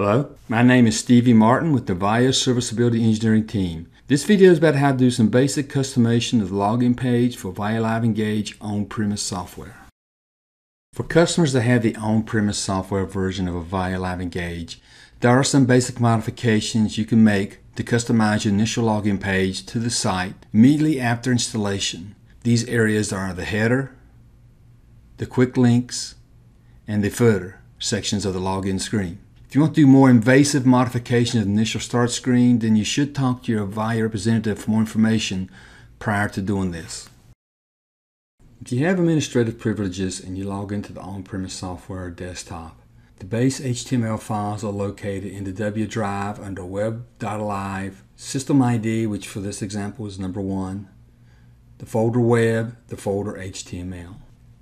Hello, my name is Stevie Martin with the Avaya Serviceability Engineering team. This video is about how to do some basic customization of the login page for Avayalive Engage on-premise software. For customers that have the on-premise software version of Avayalive Engage, there are some basic modifications you can make to customize your initial login page to the site immediately after installation. These areas are the header, the quick links, and the footer sections of the login screen. If you want to do more invasive modification of the initial start screen, then you should talk to your Avaya representative for more information prior to doing this. If you have administrative privileges and you log into the on-premise software desktop, the base HTML files are located in the W drive under web.alive, system ID, which for this example is number 1, the folder web, the folder HTML.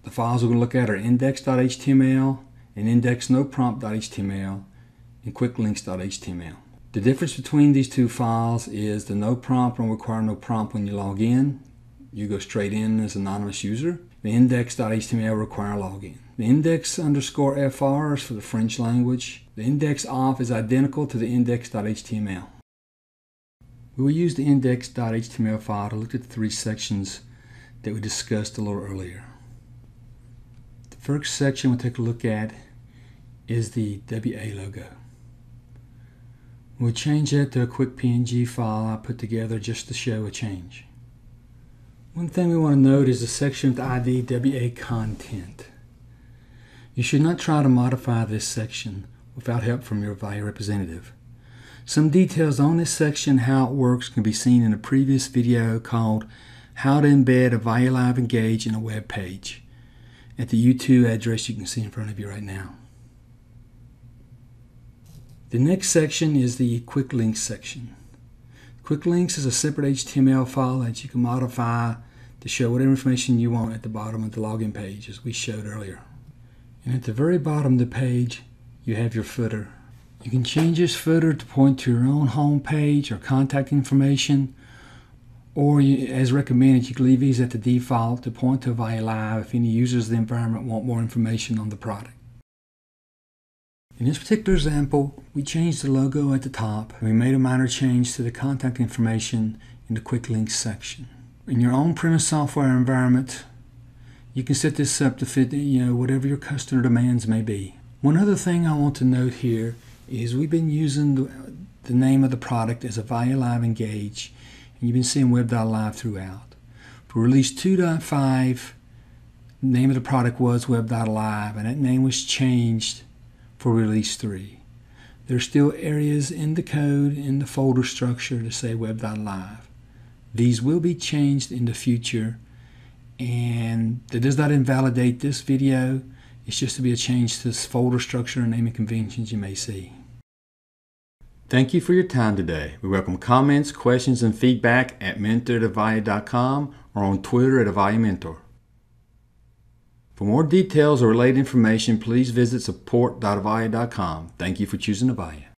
The files we're going to look at are index.html and indexnoprompt.html and quicklinks.html. The difference between these two files is the no prompt will require no prompt when you log in. You go straight in as an anonymous user. The index.html require login. The index_fr is for the French language. The index.off is identical to the index.html. We will use the index.html file to look at the 3 sections that we discussed a little earlier. The first section we'll take a look at is the WA logo. We'll change that to a quick PNG file I put together just to show a change. One thing we want to note is the section with the ID WA content. You should not try to modify this section without help from your Avaya representative. Some details on this section, how it works, can be seen in a previous video called How to Embed Avayalive Engage in a Web Page at the YouTube address you can see in front of you right now. The next section is the quick links section. Quick links is a separate HTML file that you can modify to show whatever information you want at the bottom of the login page, as we showed earlier. And at the very bottom of the page, you have your footer. You can change this footer to point to your own home page or contact information, or as recommended, you can leave these at the default to point to Avayalive if any users of the environment want more information on the product. In this particular example, we changed the logo at the top and we made a minor change to the contact information in the quick links section. In your on-premise software environment, you can set this up to fit whatever your customer demands may be. One other thing I want to note here is we've been using the name of the product as Avayalive Engage, and you've been seeing web.alive throughout. For release 2.5, the name of the product was web.alive, and that name was changed for release 3. There are still areas in the code, in the folder structure, to say web.alive. These will be changed in the future, and that does not invalidate this video. It's just to be a change to this folder structure and naming conventions you may see. Thank you for your time today. We welcome comments, questions, and feedback at mentor@avaya.com or on Twitter at AvayaMentor. For more details or related information, please visit support.avaya.com. Thank you for choosing Avaya.